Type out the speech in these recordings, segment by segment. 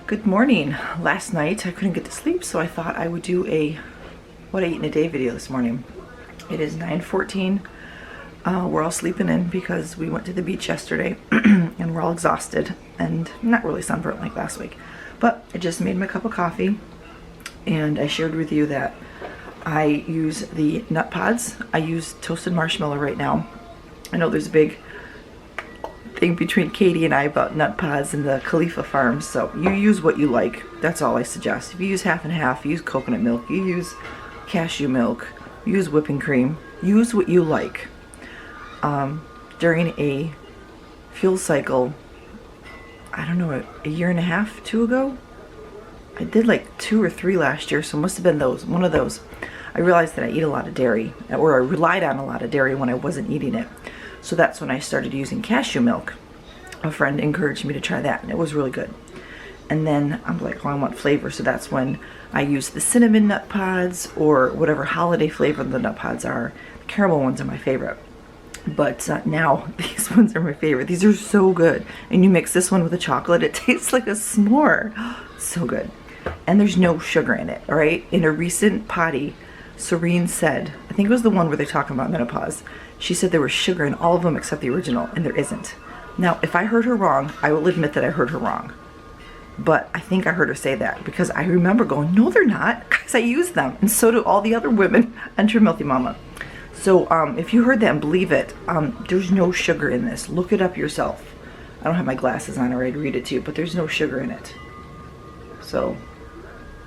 Good morning. Last night I couldn't get to sleep, so I thought I would do a what I eat in a day video this morning. It is 9:14. We're all sleeping in because we went to the beach yesterday and we're all exhausted and not really sunburnt like last week. But I just made my cup of coffee and I shared with you that I use the nut pods. I use toasted marshmallow right now. I know there's a big thing between Katie and I about nut pods and the Khalifa farms, so you use what you like. That's all I suggest. If you use half and half, use coconut milk, you use cashew milk, use whipping cream, use what you like. During a fuel cycle, I don't know, a year and a half, 2 ago, I did like 2 or 3 last year, so it must have been one of those. I realized that I eat a lot of dairy, or I relied on a lot of dairy when I wasn't eating it. So that's when I started using cashew milk. A friend encouraged me to try that and it was really good. And then I'm like, oh, I want flavor. So that's when I use the cinnamon nut pods or whatever holiday flavor the nut pods are. The caramel ones are my favorite. But now these ones are my favorite. These are so good. And you mix this one with the chocolate, it tastes like a s'more. So good. And there's no sugar in it, all right? In a recent potty, Serene said, I think it was the one where they're talking about menopause, she said there was sugar in all of them except the original, and there isn't. Now, if I heard her wrong, I will admit that I heard her wrong. But I think I heard her say that because I remember going, no, they're not, because I use them, and so do all the other women on True Healthy Mama. So if you heard that and believe it, there's no sugar in this. Look it up yourself. I don't have my glasses on or I'd read it to you, but there's no sugar in it. So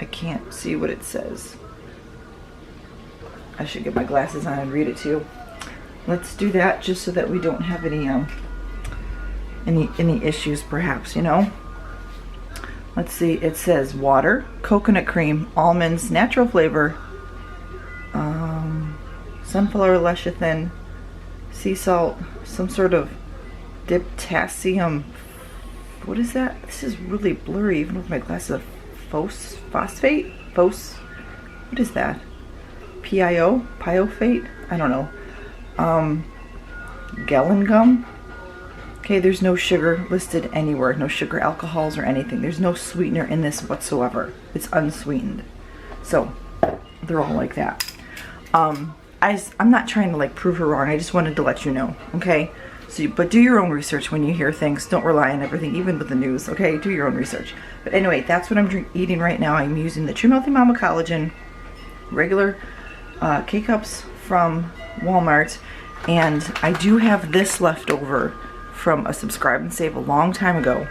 I can't see what it says. I should get my glasses on and read it to you. Let's do that just so that we don't have any issues, perhaps, you know. Let's see. It says water, coconut cream, almonds, natural flavor, sunflower lecithin, sea salt, some sort of diptassium. What is that? This is really blurry, even with my glasses. Phosphate? What is that? PIO? Pyofate? I don't know. Gallon gum. Okay, there's no sugar listed anywhere. No sugar alcohols or anything. There's no sweetener in this whatsoever. It's unsweetened. So, they're all like that. I'm not trying to like prove her wrong. I just wanted to let you know, okay? So, but do your own research when you hear things. Don't rely on everything, even with the news, okay? Do your own research. But anyway, that's what I'm eating right now. I'm using the True Healthy Mama Collagen, regular K-Cups from Walmart, and I do have this left over from a Subscribe and Save a long time ago,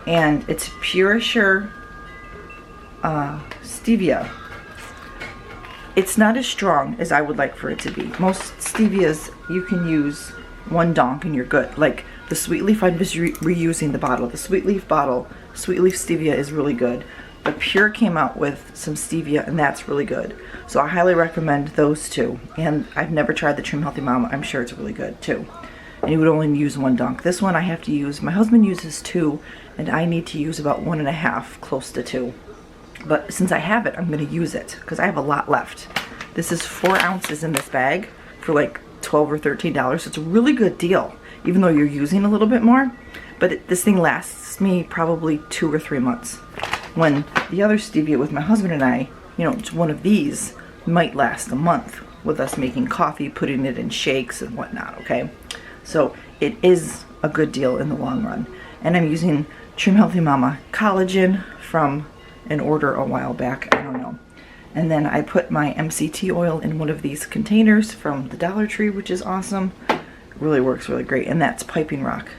and it's Pure Assure Stevia. It's not as strong as I would like for it to be. Most Stevias you can use 1 donk and you're good. Like the Sweet Leaf, I'm just reusing the bottle. The Sweet Leaf bottle, Sweet Leaf Stevia is really good. But Pure came out with some stevia and that's really good. So I highly recommend those two. And I've never tried the True Healthy Mama. I'm sure it's really good too. And you would only use 1 dunk. This one I have to use, my husband uses 2 and I need to use about 1.5, close to 2. But since I have it, I'm gonna use it because I have a lot left. This is 4 ounces in this bag for like $12 or $13. So it's a really good deal, even though you're using a little bit more. But this thing lasts me probably 2 or 3 months. When the other stevia with my husband and I, you know, one of these might last a month. with us making coffee, putting it in shakes and whatnot, okay? So it is a good deal in the long run. And I'm using Trim Healthy Mama collagen from an order a while back, I don't know. And then I put my MCT oil in one of these containers from the Dollar Tree, which is awesome. It really works really great. And that's Piping Rock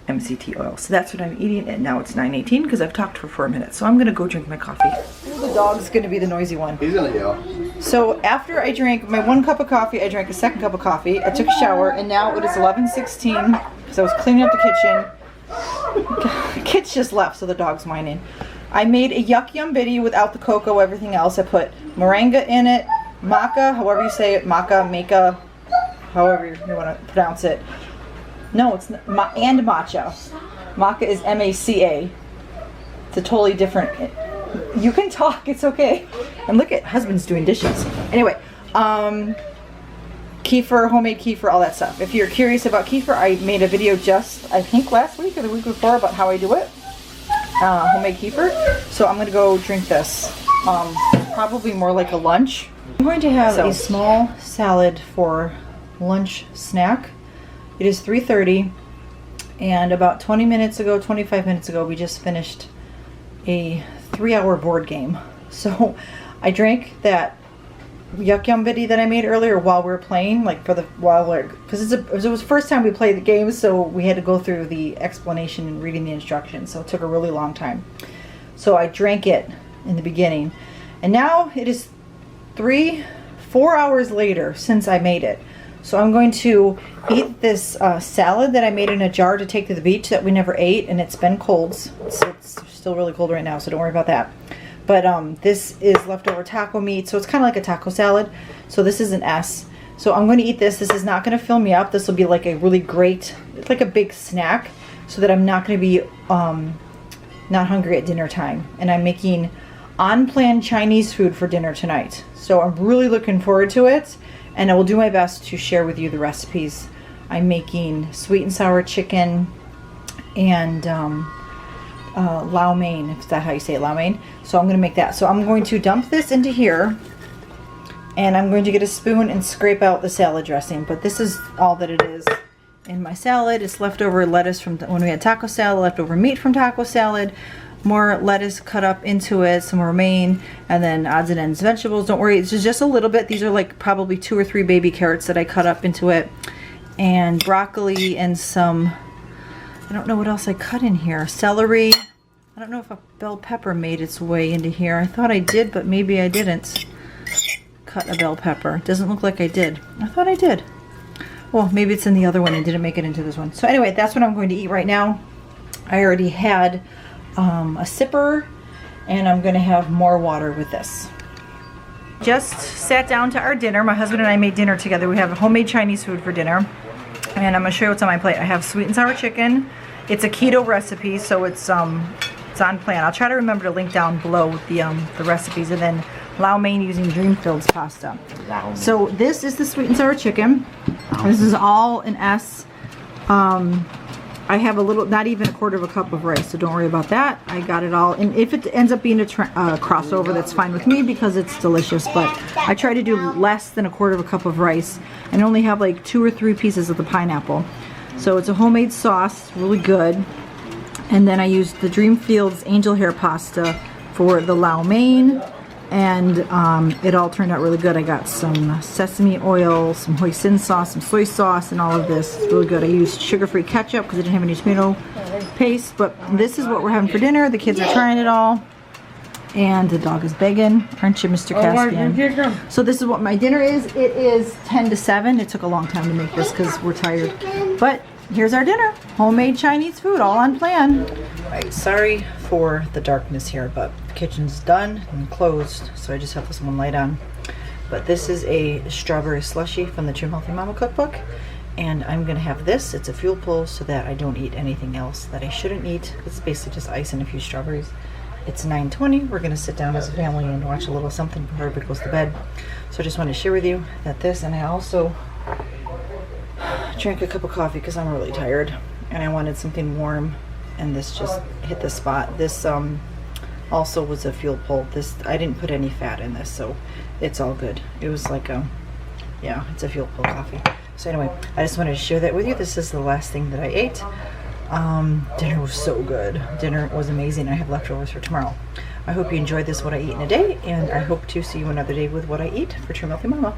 MCT oil. So that's what I'm eating, and now it's 9:18 because I've talked for 4 minutes. So I'm gonna go drink my coffee. The dog's gonna be the noisy one. He's gonna yell. So after I drank my 1 cup of coffee, I drank a 2nd cup of coffee. I took a shower, and now it is 11:16 because I was cleaning up the kitchen. Kids just left, so the dog's whining. I made a yuck yum bitty without the cocoa, everything else. I put moringa in it, maca, however you say it, maca, however you want to pronounce it. No, it's not, and matcha. Maca is M-A-C-A. It's a totally different. You can talk, it's okay. And look at husband's doing dishes. Anyway, kefir, homemade kefir, all that stuff. If you're curious about kefir, I made a video just, I think last week or the week before, about how I do it. Homemade kefir. So I'm gonna go drink this. Probably more like a lunch. I'm going to have a small salad for lunch snack. It is 3:30, and about 20 minutes ago, 25 minutes ago, we just finished a 3-hour board game. So I drank that yuck yum bitty that I made earlier while we were playing, like for the because it was the first time we played the game, so we had to go through the explanation and reading the instructions, so it took a really long time. So I drank it in the beginning, and now it is 4 hours later since I made it. So I'm going to eat this salad that I made in a jar to take to the beach that we never ate, and it's been cold. It's still really cold right now, so don't worry about that. But this is leftover taco meat, so it's kind of like a taco salad. So this is an S. So I'm going to eat this. This is not going to fill me up. This will be like a really great, it's like a big snack, so that I'm not going to be not hungry at dinner time. And I'm making on-plan Chinese food for dinner tonight. So I'm really looking forward to it, and I will do my best to share with you the recipes. I'm making sweet and sour chicken and lau mein, if that's how you say it, lau mein. So I'm going to make that. So I'm going to dump this into here, and I'm going to get a spoon and scrape out the salad dressing. But this is all that it is in my salad. It's leftover lettuce from when we had taco salad, leftover meat from taco salad, more lettuce cut up into it, some romaine, and then odds and ends vegetables. Don't worry, it's just a little bit. These are like probably 2 or 3 baby carrots that I cut up into it, and broccoli, and some, I don't know what else I cut in here. Celery. I don't know if a bell pepper made its way into here. I thought I did, but maybe I didn't cut a bell pepper. Doesn't look like I did. I thought I did. Well, maybe it's in the other one and didn't make it into this one. So anyway, that's what I'm going to eat right now. I already had a sipper, and I'm going to have more water with this. Just sat down to our dinner. My husband and I made dinner together. We have homemade Chinese food for dinner, and I'm going to show you what's on my plate. I have sweet and sour chicken. It's a keto recipe, so it's on plan. I'll try to remember to link down below with the recipes, and then lau mein using Dreamfields pasta. So this is the sweet and sour chicken. This is all an S. I have a little, not even a 1/4 cup of rice, so don't worry about that. I got it all, and if it ends up being a crossover, that's fine with me because it's delicious, but I try to do less than a 1/4 cup of rice and only have like 2 or 3 pieces of the pineapple. So it's a homemade sauce, really good. And then I used the Dreamfields angel hair pasta for the lau mein, and it all turned out really good. I got some sesame oil, some hoisin sauce, some soy sauce, and all of this. It's really good. I used sugar-free ketchup because I didn't have any tomato paste, but this is what we're having for dinner. The kids are trying it all, and the dog is begging. Aren't you, Mr. Caspian? So this is what my dinner is. It is 10 to 7. It took a long time to make this because we're tired, but here's our dinner. Homemade Chinese food, all on plan. Right, sorry for the darkness here, but the kitchen's done and closed, so I just have this one light on. But this is a strawberry slushie from the Trim Healthy Mama cookbook, and I'm gonna have this. It's a fuel pull so that I don't eat anything else that I shouldn't eat. It's basically just ice and a few strawberries. It's 9:20. We're gonna sit down as a family and watch a little something before everybody goes to bed. So I just wanted to share with you that this, and I also drank a cup of coffee because I'm really tired and I wanted something warm, and this just hit the spot. This also was a fuel pull. This, I didn't put any fat in this, so it's all good. It was like a Yeah, it's a fuel pill coffee. So anyway, I just wanted to share that with you. This is the last thing that I ate. Dinner was so good. Dinner was amazing. I have leftovers for tomorrow. I hope you enjoyed this, what I eat in a day, and I hope to see you another day with what I eat for True Healthy Mama.